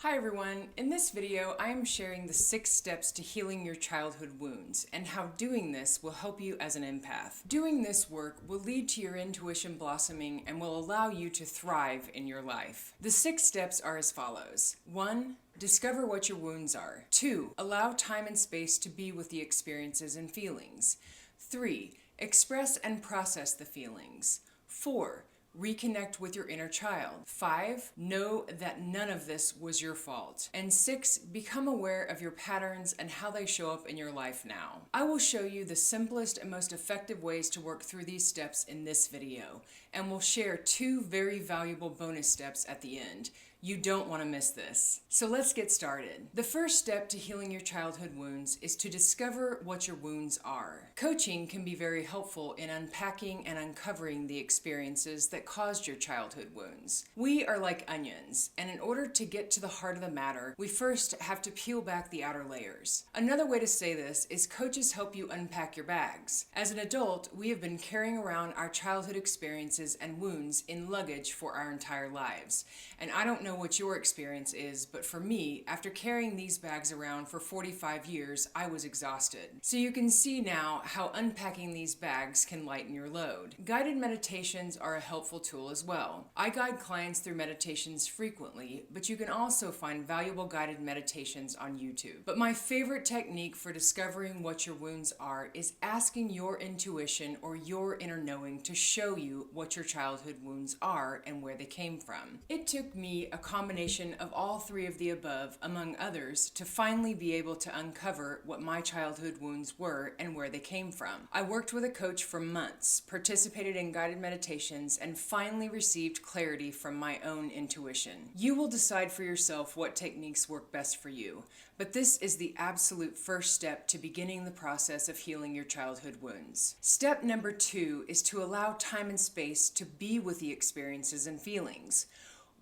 Hi everyone, in this video I am sharing the 6 steps to healing your childhood wounds and how doing this will help you as an empath. Doing this work will lead to your intuition blossoming and will allow you to thrive in your life. The 6 steps are as follows. 1. Discover what your wounds are. 2. Allow time and space to be with the experiences and feelings. 3. Express and process the feelings. 4. Reconnect with your inner child. 5. Know that none of this was your fault. And 6. Become aware of your patterns and how they show up in your life now. I will show you the simplest and most effective ways to work through these steps in this video, and will share 2 very valuable bonus steps at the end. You don't want to miss this. So let's get started. The first step to healing your childhood wounds is to discover what your wounds are. Coaching can be very helpful in unpacking and uncovering the experiences that caused your childhood wounds. We are like onions, and in order to get to the heart of the matter, we first have to peel back the outer layers. Another way to say this is coaches help you unpack your bags. As an adult, we have been carrying around our childhood experiences and wounds in luggage for our entire lives. And I don't know what your experience is, but for me, after carrying these bags around for 45 years, I was exhausted. So you can see now how unpacking these bags can lighten your load. Guided meditations are a helpful tool as well. I guide clients through meditations frequently, but you can also find valuable guided meditations on YouTube. But my favorite technique for discovering what your wounds are is asking your intuition or your inner knowing to show you what your childhood wounds are and where they came from. It took me a combination of all 3 of the above, among others, to finally be able to uncover what my childhood wounds were and where they came from. I worked with a coach for months, participated in guided meditations, and finally received clarity from my own intuition. You will decide for yourself what techniques work best for you, but this is the absolute first step to beginning the process of healing your childhood wounds. Step number 2 is to allow time and space to be with the experiences and feelings.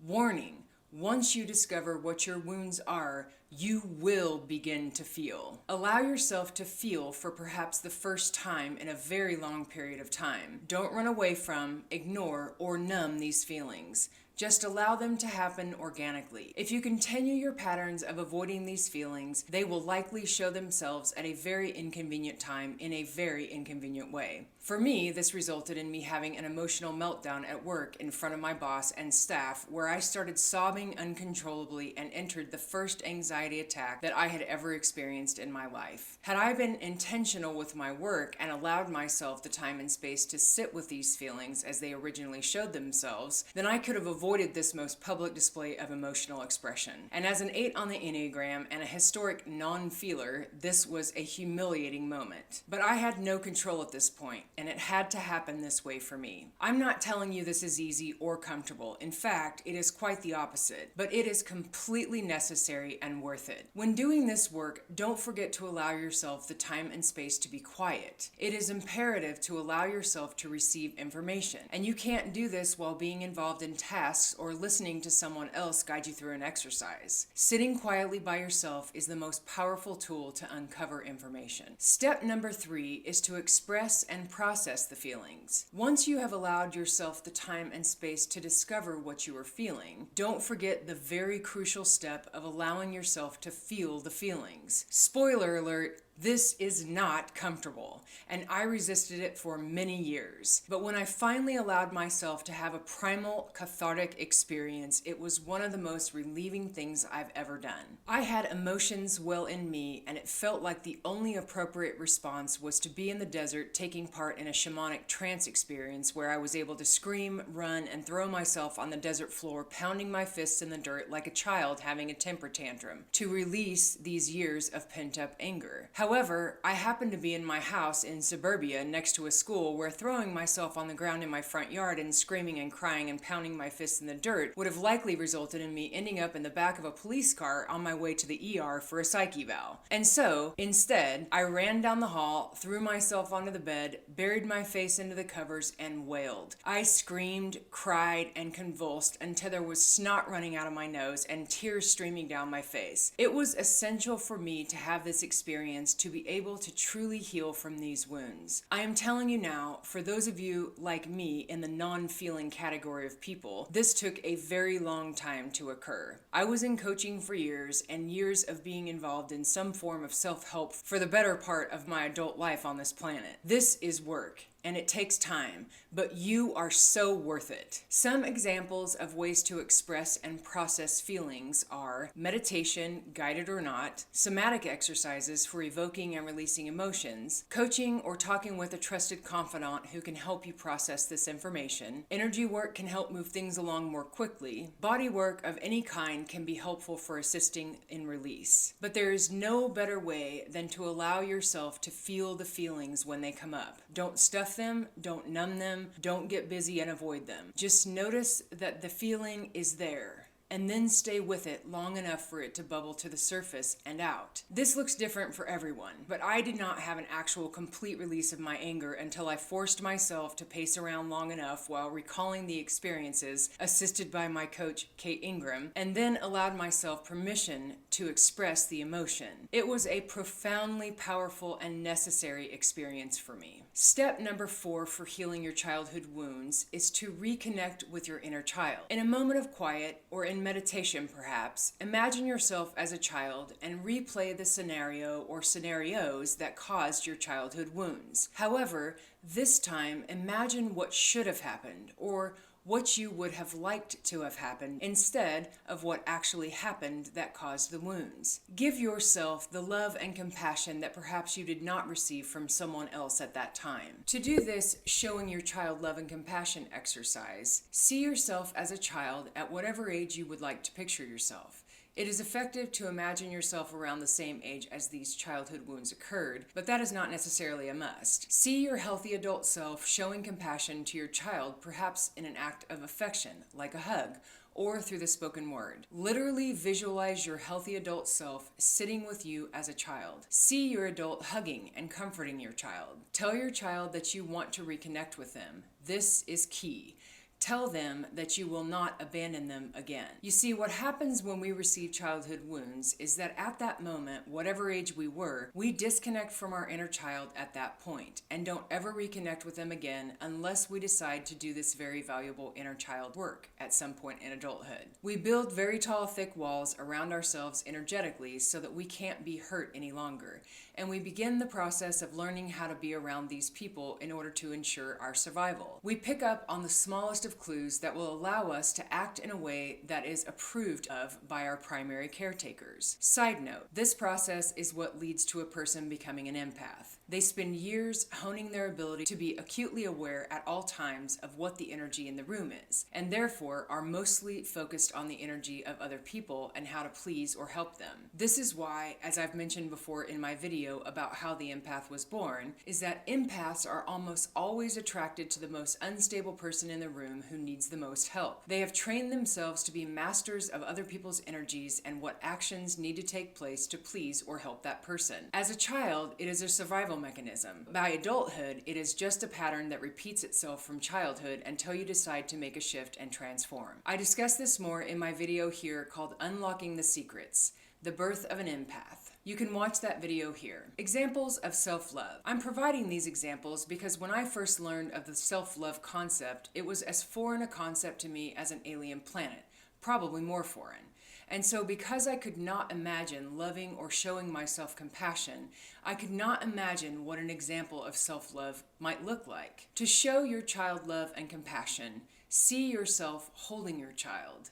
Warning: once you discover what your wounds are, you will begin to feel. Allow yourself to feel for perhaps the first time in a very long period of time. Don't run away from, ignore, or numb these feelings. Just allow them to happen organically. If you continue your patterns of avoiding these feelings, they will likely show themselves at a very inconvenient time in a very inconvenient way. For me, this resulted in me having an emotional meltdown at work in front of my boss and staff, where I started sobbing uncontrollably and entered the first anxiety attack that I had ever experienced in my life. Had I been intentional with my work and allowed myself the time and space to sit with these feelings as they originally showed themselves, then I could have avoided this most public display of emotional expression. And as an 8 on the Enneagram and a historic non-feeler, this was a humiliating moment. But I had no control at this point, and it had to happen this way for me. I'm not telling you this is easy or comfortable. In fact, it is quite the opposite, but it is completely necessary and worth it. When doing this work, don't forget to allow yourself the time and space to be quiet. It is imperative to allow yourself to receive information, and you can't do this while being involved in tasks or listening to someone else guide you through an exercise. Sitting quietly by yourself is the most powerful tool to uncover information. Step number 3 is to express and process the feelings. Once you have allowed yourself the time and space to discover what you are feeling, don't forget the very crucial step of allowing yourself to feel the feelings. Spoiler alert: this is not comfortable, and I resisted it for many years. But when I finally allowed myself to have a primal, cathartic experience, it was one of the most relieving things I've ever done. I had emotions well in me, and it felt like the only appropriate response was to be in the desert taking part in a shamanic trance experience where I was able to scream, run, and throw myself on the desert floor, pounding my fists in the dirt like a child having a temper tantrum, to release these years of pent-up anger. However, I happened to be in my house in suburbia next to a school where throwing myself on the ground in my front yard and screaming and crying and pounding my fists in the dirt would have likely resulted in me ending up in the back of a police car on my way to the ER for a psych eval. And so, instead, I ran down the hall, threw myself onto the bed, buried my face into the covers, and wailed. I screamed, cried, and convulsed until there was snot running out of my nose and tears streaming down my face. It was essential for me to have this experience to be able to truly heal from these wounds. I am telling you now, for those of you like me in the non-feeling category of people, This took a very long time to occur. I was in coaching for years and years of being involved in some form of self-help for the better part of my adult life on this planet. This is work. And it takes time, but you are so worth it. Some examples of ways to express and process feelings are meditation, guided or not, somatic exercises for evoking and releasing emotions, coaching or talking with a trusted confidant who can help you process this information. Energy work can help move things along more quickly. Body work of any kind can be helpful for assisting in release. But there is no better way than to allow yourself to feel the feelings when they come up. Don't stuff them, don't numb them, don't get busy and avoid them. Just notice that the feeling is there, and then stay with it long enough for it to bubble to the surface and out. This looks different for everyone, but I did not have an actual complete release of my anger until I forced myself to pace around long enough while recalling the experiences, assisted by my coach, Kate Ingram, and then allowed myself permission to express the emotion. It was a profoundly powerful and necessary experience for me. Step number 4 for healing your childhood wounds is to reconnect with your inner child. In a moment of quiet, or in meditation perhaps, imagine yourself as a child and replay the scenario or scenarios that caused your childhood wounds. However, this time imagine what should have happened, or what you would have liked to have happened instead of what actually happened that caused the wounds. Give yourself the love and compassion that perhaps you did not receive from someone else at that time. To do this showing your child love and compassion exercise, see yourself as a child at whatever age you would like to picture yourself. It is effective to imagine yourself around the same age as these childhood wounds occurred, but that is not necessarily a must. See your healthy adult self showing compassion to your child, perhaps in an act of affection, like a hug, or through the spoken word. Literally visualize your healthy adult self sitting with you as a child. See your adult hugging and comforting your child. Tell your child that you want to reconnect with them. This is key. Tell them that you will not abandon them again. You see, what happens when we receive childhood wounds is that at that moment, whatever age we were, we disconnect from our inner child at that point and don't ever reconnect with them again unless we decide to do this very valuable inner child work at some point in adulthood. We build very tall, thick walls around ourselves energetically so that we can't be hurt any longer. And we begin the process of learning how to be around these people in order to ensure our survival. We pick up on the smallest of clues that will allow us to act in a way that is approved of by our primary caretakers. Side note, this process is what leads to a person becoming an empath. They spend years honing their ability to be acutely aware at all times of what the energy in the room is, and therefore are mostly focused on the energy of other people and how to please or help them. This is why, as I've mentioned before in my video about how the empath was born, is that empaths are almost always attracted to the most unstable person in the room who needs the most help. They have trained themselves to be masters of other people's energies and what actions need to take place to please or help that person. As a child, it is a survival mechanism. By adulthood, it is just a pattern that repeats itself from childhood until you decide to make a shift and transform. I discuss this more in my video here called Unlocking the Secrets: The Birth of an Empath. You can watch that video here. Examples of self-love. I'm providing these examples because when I first learned of the self-love concept, it was as foreign a concept to me as an alien planet, probably more foreign. And so because I could not imagine loving or showing myself compassion, I could not imagine what an example of self-love might look like. To show your child love and compassion, see yourself holding your child.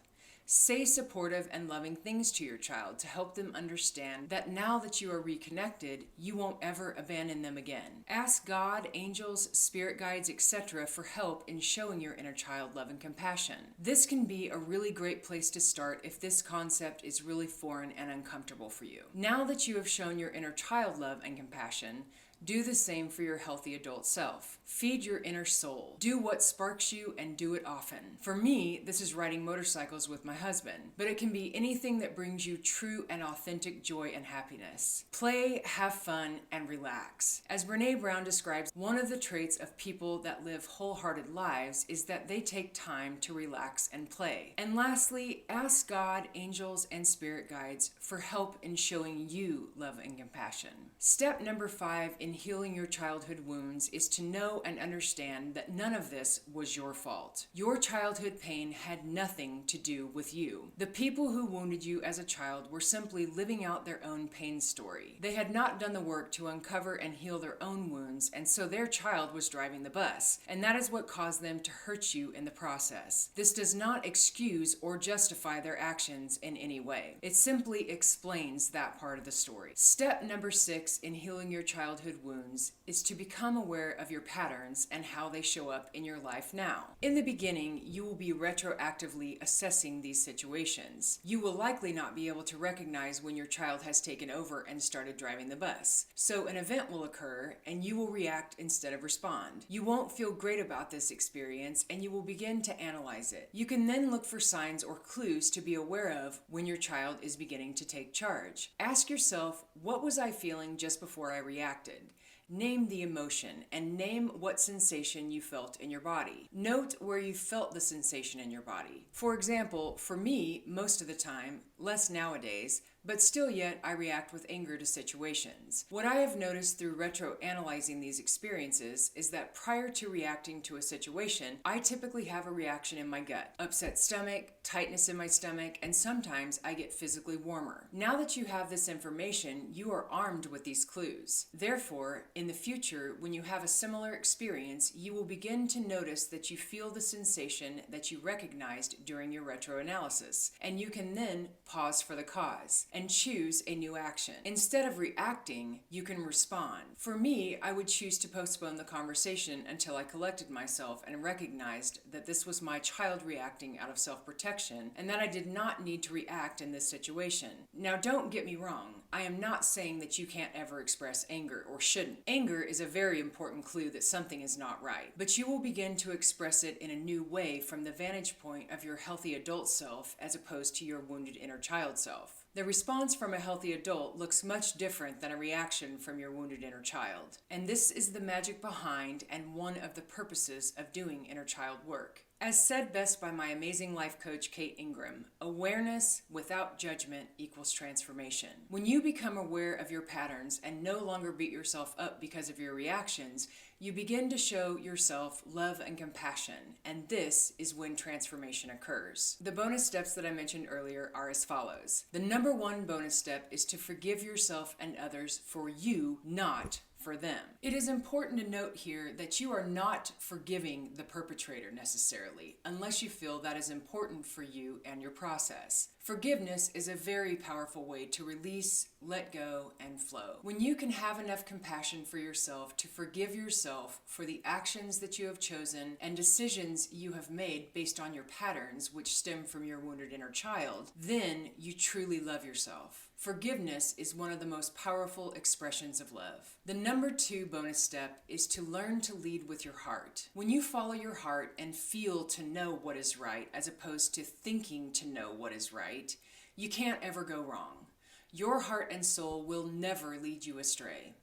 Say supportive and loving things to your child to help them understand that now that you are reconnected, you won't ever abandon them again. Ask God, angels, spirit guides, etc. for help in showing your inner child love and compassion. This can be a really great place to start if this concept is really foreign and uncomfortable for you. Now that you have shown your inner child love and compassion, do the same for your healthy adult self. Feed your inner soul. Do what sparks you and do it often. For me, this is riding motorcycles with my husband, but it can be anything that brings you true and authentic joy and happiness. Play, have fun, and relax. As Brené Brown describes, one of the traits of people that live wholehearted lives is that they take time to relax and play. And lastly, ask God, angels, and spirit guides for help in showing you love and compassion. Step number 5 in healing your childhood wounds is to know and understand that none of this was your fault. Your childhood pain had nothing to do with you. The people who wounded you as a child were simply living out their own pain story. They had not done the work to uncover and heal their own wounds, and so their child was driving the bus, and that is what caused them to hurt you in the process. This does not excuse or justify their actions in any way. It simply explains that part of the story. Step number 6 in healing your childhood wounds is to become aware of your patterns and how they show up in your life now. In the beginning, you will be retroactively assessing these situations. You will likely not be able to recognize when your child has taken over and started driving the bus. So an event will occur and you will react instead of respond. You won't feel great about this experience and you will begin to analyze it. You can then look for signs or clues to be aware of when your child is beginning to take charge. Ask yourself, what was I feeling just before I reacted? Name the emotion and name what sensation you felt in your body. Note where you felt the sensation in your body. For example, for me, most of the time, less nowadays, but still yet I react with anger to situations. What I have noticed through retro-analyzing these experiences is that prior to reacting to a situation, I typically have a reaction in my gut. Upset stomach, tightness in my stomach, and sometimes I get physically warmer. Now that you have this information, you are armed with these clues. Therefore, in the future, when you have a similar experience, you will begin to notice that you feel the sensation that you recognized during your retro-analysis, and you can then pause for the cause and choose a new action. Instead of reacting, you can respond. For me, I would choose to postpone the conversation until I collected myself and recognized that this was my child reacting out of self-protection and that I did not need to react in this situation. Now, don't get me wrong. I am not saying that you can't ever express anger or shouldn't. Anger is a very important clue that something is not right, but you will begin to express it in a new way from the vantage point of your healthy adult self as opposed to your wounded inner child self. The response from a healthy adult looks much different than a reaction from your wounded inner child. And this is the magic behind and one of the purposes of doing inner child work. As said best by my amazing life coach, Kate Ingram, awareness without judgment equals transformation. When you become aware of your patterns and no longer beat yourself up because of your reactions, you begin to show yourself love and compassion, and this is when transformation occurs. The bonus steps that I mentioned earlier are as follows. The number 1 bonus step is to forgive yourself and others for you, not for them. It is important to note here that you are not forgiving the perpetrator necessarily, unless you feel that is important for you and your process. Forgiveness is a very powerful way to release, let go, and flow. When you can have enough compassion for yourself to forgive yourself for the actions that you have chosen and decisions you have made based on your patterns, which stem from your wounded inner child, then you truly love yourself. Forgiveness is one of the most powerful expressions of love. The number 2 bonus step is to learn to lead with your heart. When you follow your heart and feel to know what is right as opposed to thinking to know what is right, you can't ever go wrong. Your heart and soul will never lead you astray.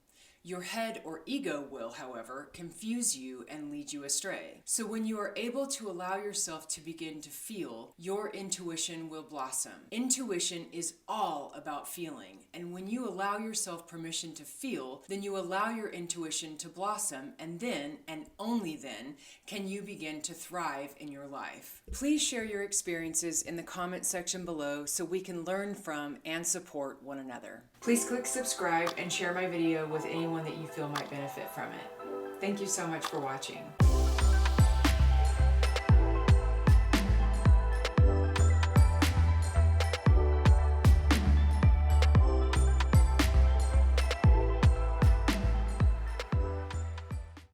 Your head or ego will, however, confuse you and lead you astray. So when you are able to allow yourself to begin to feel, your intuition will blossom. Intuition is all about feeling, and when you allow yourself permission to feel, then you allow your intuition to blossom, and then, and only then, can you begin to thrive in your life. Please share your experiences in the comment section below so we can learn from and support one another. Please click subscribe and share my video with anyone that you feel might benefit from it. Thank you so much for watching.